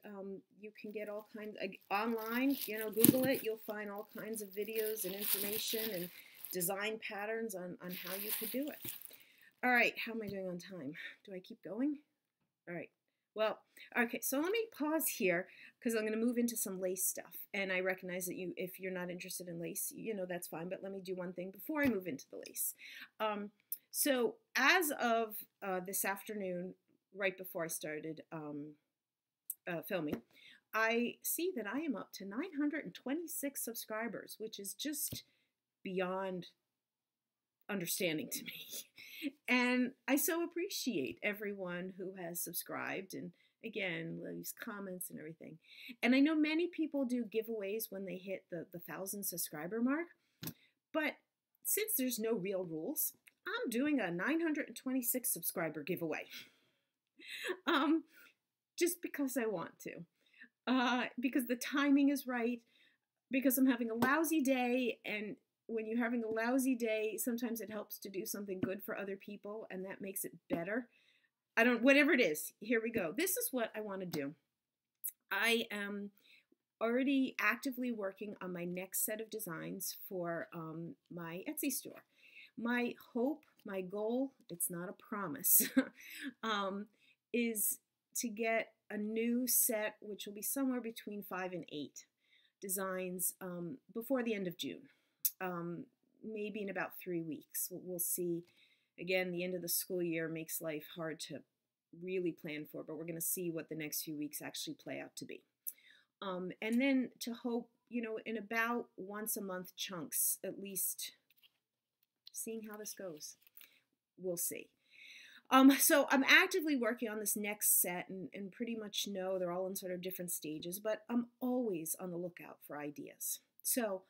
you can get all kinds online. You know, Google it. You'll find all kinds of videos and information and design patterns on how you could do it. All right, how am I doing on time? Do I keep going? All right. Well, okay. So let me pause here because I'm going to move into some lace stuff, and I recognize that if you're not interested in lace, you know that's fine. But let me do one thing before I move into the lace. So as of this afternoon, right before I started filming, I see that I am up to 926 subscribers, which is just beyond understanding to me. And I so appreciate everyone who has subscribed and, again, leaves comments and everything. And I know many people do giveaways when they hit the 1,000 subscriber mark, but since there's no real rules, I'm doing a 926 subscriber giveaway. Just because I want to, because the timing is right, because I'm having a lousy day, and when you're having a lousy day, sometimes it helps to do something good for other people, and that makes it better. Whatever it is, here we go. This is what I want to do. I am already actively working on my next set of designs for my Etsy store. My hope, my goal, it's not a promise, is to get a new set, which will be somewhere between 5 and 8 designs before the end of June, maybe in about 3 weeks. We'll see. Again, the end of the school year makes life hard to really plan for, but we're going to see what the next few weeks actually play out to be. And then to hope, you know, in about once a month chunks, at least, seeing how this goes. We'll see. So I'm actively working on this next set and pretty much know they're all in sort of different stages, but I'm always on the lookout for ideas. So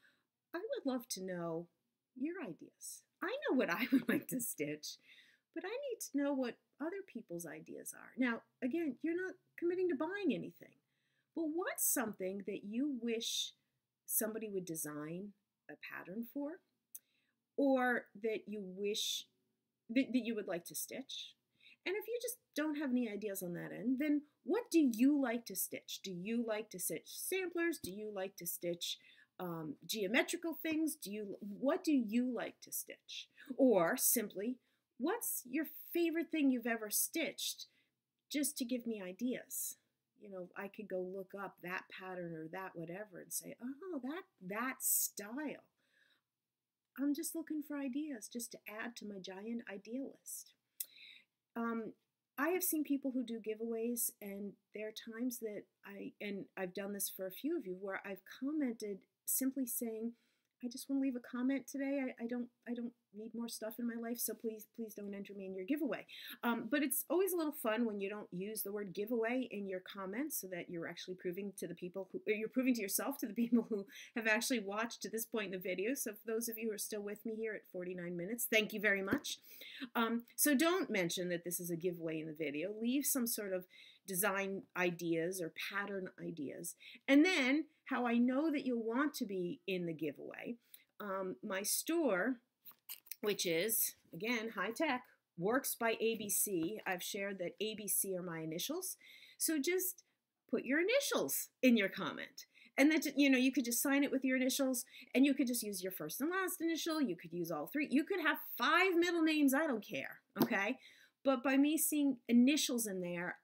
I would love to know your ideas. I know what I would like to stitch, but I need to know what other people's ideas are. Now, again, you're not committing to buying anything, but what's something that you wish somebody would design a pattern for, or that you wish that you would like to stitch? And if you just don't have any ideas on that end, then what do you like to stitch? Do you like to stitch samplers? Do you like to stitch geometrical things? What do you like to stitch? Or simply, what's your favorite thing you've ever stitched, just to give me ideas? You know, I could go look up that pattern or that whatever and say, oh, that style. I'm just looking for ideas just to add to my giant idea list. I have seen people who do giveaways, and there are times that I've done this for a few of you, where I've commented simply saying, I just want to leave a comment today. I don't need more stuff in my life, so please don't enter me in your giveaway. But it's always a little fun when you don't use the word giveaway in your comments, so that you're actually proving to the people who, or you're proving to yourself, to the people who have actually watched to this point in the video. So for those of you who are still with me here at 49 minutes, thank you very much. So don't mention that this is a giveaway in the video. Leave some sort of design ideas or pattern ideas. And then how I know that you'll want to be in the giveaway, my store, which is, again, high tech, Works by ABC. I've shared that ABC are my initials. So just put your initials in your comment. And then, you know, you could just sign it with your initials, and you could just use your first and last initial. You could use all three. You could have 5 middle names. I don't care. Okay. But by me seeing initials in there,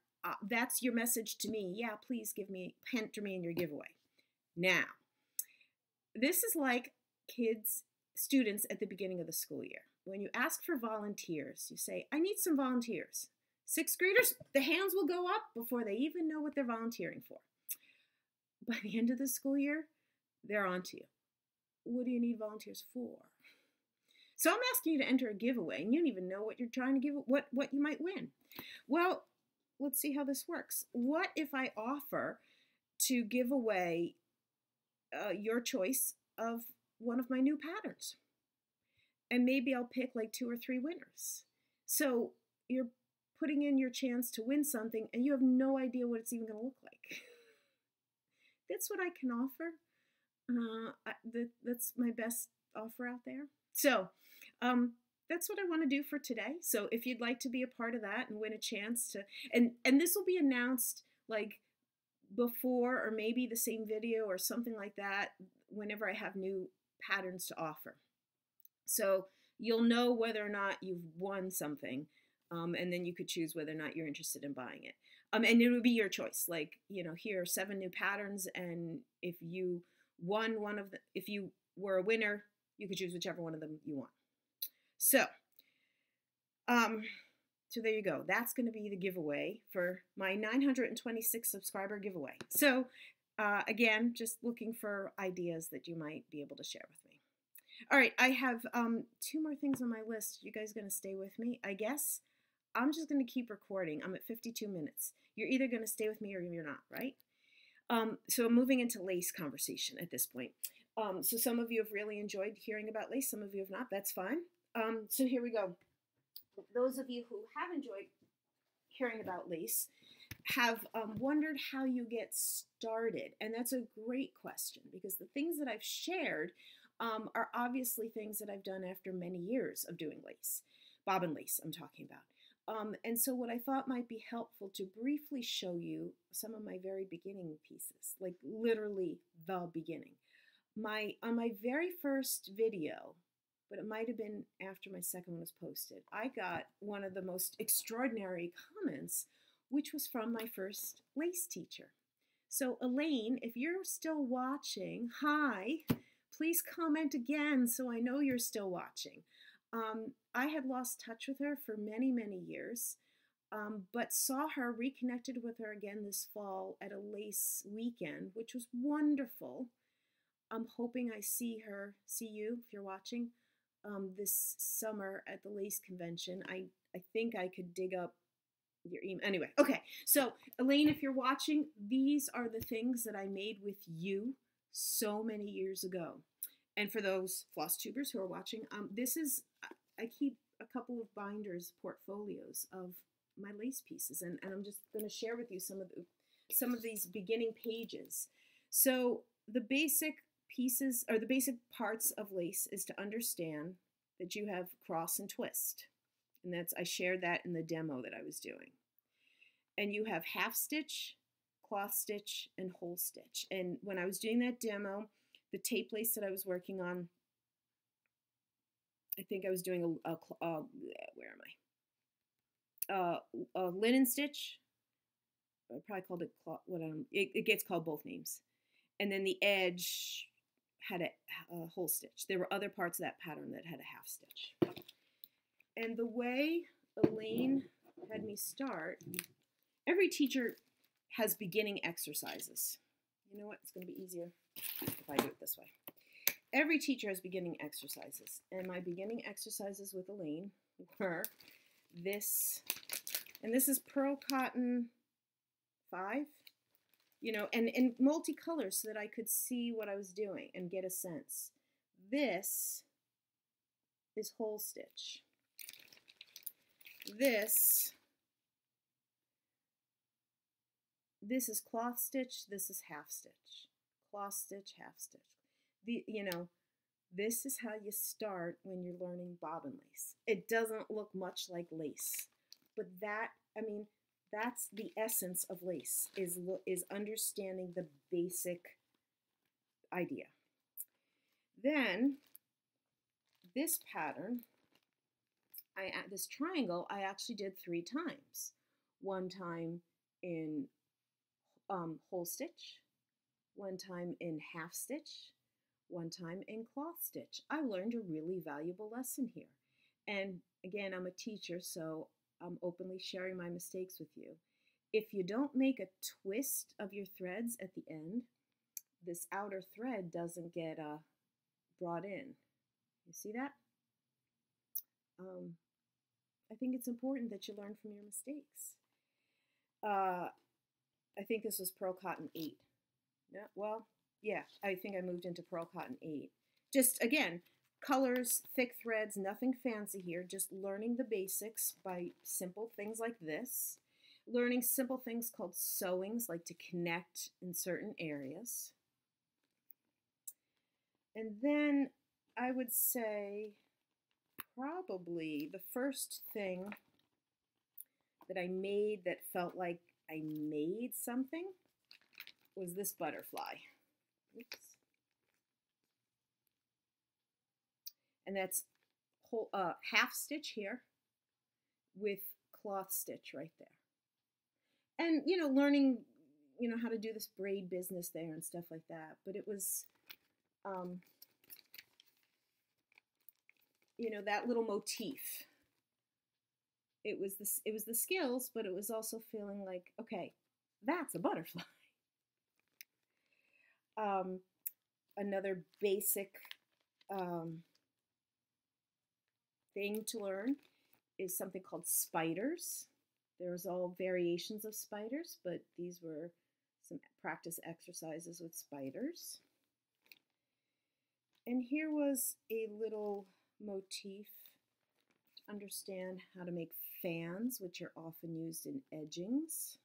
that's your message to me. Yeah, please enter me in your giveaway. Now, this is like students at the beginning of the school year. When you ask for volunteers, you say, I need some volunteers. 6th graders, the hands will go up before they even know what they're volunteering for. By the end of the school year, they're on to you. What do you need volunteers for? So I'm asking you to enter a giveaway, and you don't even know what you're trying to give, what you might win. Well, let's see how this works. What if I offer to give away your choice of one of my new patterns? And maybe I'll pick like 2 or 3 winners. So you're putting in your chance to win something, and you have no idea what it's even going to look like. That's what I can offer. That's my best offer out there. So that's what I want to do for today. So if you'd like to be a part of that and win a chance to, and this will be announced like before, or maybe the same video or something like that, whenever I have new patterns to offer. So you'll know whether or not you've won something, and then you could choose whether or not you're interested in buying it. And it would be your choice. Like, you know, here are 7 new patterns, and if you won one of them, if you were a winner, you could choose whichever one of them you want. So, so there you go. That's going to be the giveaway for my 926 subscriber giveaway. So, again, just looking for ideas that you might be able to share with me. All right, I have 2 more things on my list. You guys going to stay with me? I guess I'm just going to keep recording. I'm at 52 minutes. You're either going to stay with me or you're not, right? So I'm moving into lace conversation at this point. So some of you have really enjoyed hearing about lace. Some of you have not. That's fine. So here we go. Those of you who have enjoyed hearing about lace have wondered how you get started. And that's a great question, because the things that I've shared are obviously things that I've done after many years of doing lace. Bobbin lace I'm talking about. And so what I thought might be helpful to briefly show you some of my very beginning pieces, like literally the beginning. On my very first video, but it might have been after my second one was posted, I got one of the most extraordinary comments, which was from my first lace teacher. So Elaine, if you're still watching, hi, please comment again so I know you're still watching. I had lost touch with her for many, many years, but saw her, reconnected with her again this fall at a lace weekend, which was wonderful. I'm hoping I see you, if you're watching, this summer at the lace convention. I think I could dig up your email. Anyway, okay. So Elaine, if you're watching, these are the things that I made with you so many years ago. And for those floss tubers who are watching, I keep a couple of binders, portfolios of my lace pieces, and I'm just going to share with you some of these beginning pages. So the basic pieces, or the basic parts of lace, is to understand that you have cross and twist, and I shared that in the demo that I was doing. And you have half stitch, cloth stitch, and hole stitch. And when I was doing that demo, the tape lace that I was working on, I think I was doing a linen stitch. I probably called it cloth. It gets called both names. And then the edge had a hole stitch. There were other parts of that pattern that had a half stitch. And the way Elaine had me start, every teacher has beginning exercises. You know what? It's going to be easier if I do it this way. every teacher has beginning exercises, and my beginning exercises with Elaine were this, and this is Pearl Cotton 5, you know, and multicolors so that I could see what I was doing and get a sense. This is whole stitch. This is cloth stitch, this is half stitch. Cloth stitch, half stitch. You know, this is how you start when you're learning bobbin lace. It doesn't look much like lace, but that, I mean, that's the essence of lace, is understanding the basic idea. Then this pattern, this triangle, I actually did 3 times. One time in whole stitch, one time in half stitch, one time in cloth stitch. I learned a really valuable lesson here. And again, I'm a teacher, so I'm openly sharing my mistakes with you. If you don't make a twist of your threads at the end, this outer thread doesn't get brought in. You see that? I think it's important that you learn from your mistakes. I think this was Pearl Cotton 8. Yeah, well, yeah, I think I moved into Pearl Cotton 8. Just, again, colors, thick threads, nothing fancy here, just learning the basics by simple things like this. Learning simple things called sewings, like to connect in certain areas. And then I would say probably the first thing that I made that felt like I made something was this butterfly. Oops. And that's whole, half stitch here with cloth stitch right there. And, you know, learning, you know, how to do this braid business there and stuff like that. But it was, you know, that little motif. It was the skills, but it was also feeling like, okay, that's a butterfly. Another basic thing to learn is something called spiders. There's all variations of spiders, but these were some practice exercises with spiders. And here was a little motif to understand how to make fans, which are often used in edgings.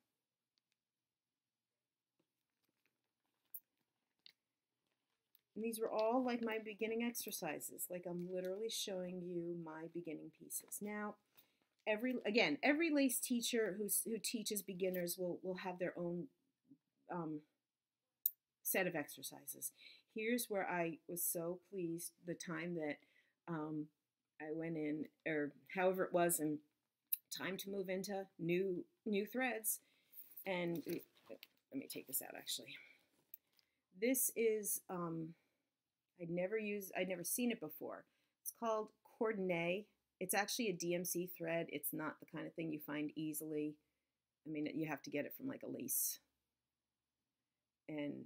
And these were all like my beginning exercises, like I'm literally showing you my beginning pieces. Now, every lace teacher who teaches beginners will have their own set of exercises. Here's where I was so pleased the time that I went in, or however it was, and time to move into new threads. And let me take this out actually. This is I'd never seen it before. It's called coordinate. It's actually a DMC thread. It's not the kind of thing you find easily. I mean, you have to get it from like a lace. And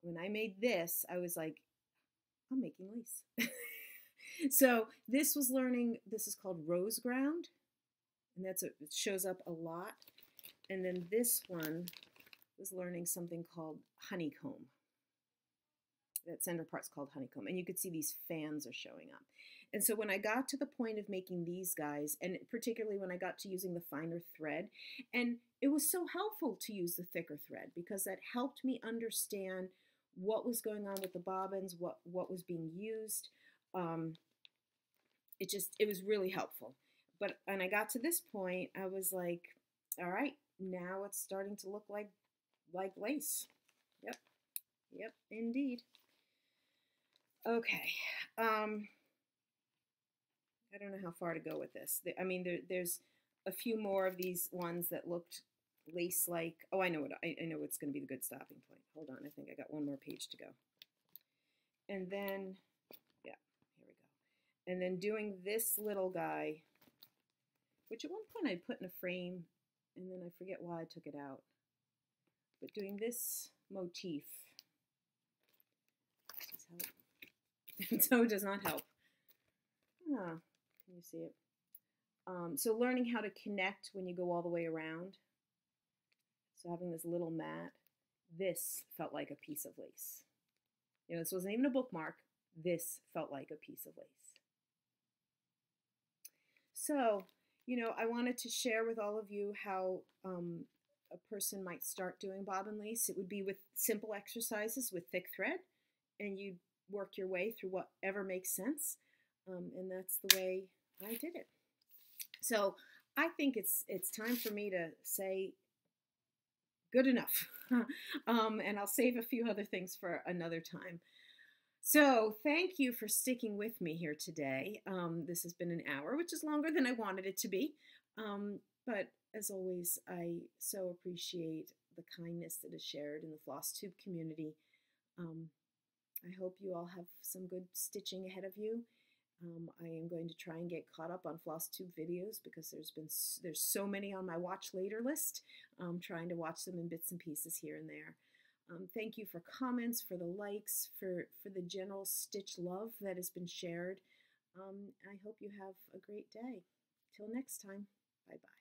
when I made this, I was like, I'm making lace. So this was learning, this is called rose ground. And it shows up a lot. And then this one was learning something called honeycomb. That center part's called honeycomb. And you could see these fans are showing up. And so when I got to the point of making these guys, and particularly when I got to using the finer thread, and it was so helpful to use the thicker thread because that helped me understand what was going on with the bobbins, what was being used. It was really helpful. But when I got to this point, I was like, all right, now it's starting to look like lace. Yep, indeed. Okay. I don't know how far to go with this. I mean, there's a few more of these ones that looked lace-like. Oh, I know what's going to be the good stopping point. Hold on, I think I got one more page to go. And then, yeah, here we go. And then doing this little guy, which at one point I put in a frame, and then I forget why I took it out. But doing this motif. So it does not help. Ah, can you see it? So learning how to connect when you go all the way around. So having this little mat, this felt like a piece of lace. You know, this wasn't even a bookmark. This felt like a piece of lace. So, you know, I wanted to share with all of you how a person might start doing bobbin lace. It would be with simple exercises with thick thread, and you'd work your way through whatever makes sense. And that's the way I did it. So I think it's time for me to say good enough. And I'll save a few other things for another time. So thank you for sticking with me here today. This has been an hour, which is longer than I wanted it to be. But as always, I so appreciate the kindness that is shared in the Flosstube community. I hope you all have some good stitching ahead of you. I am going to try and get caught up on Flosstube videos because there's so many on my watch later list. I'm trying to watch them in bits and pieces here and there. Thank you for comments, for the likes, for the general stitch love that has been shared. I hope you have a great day. Till next time, bye-bye.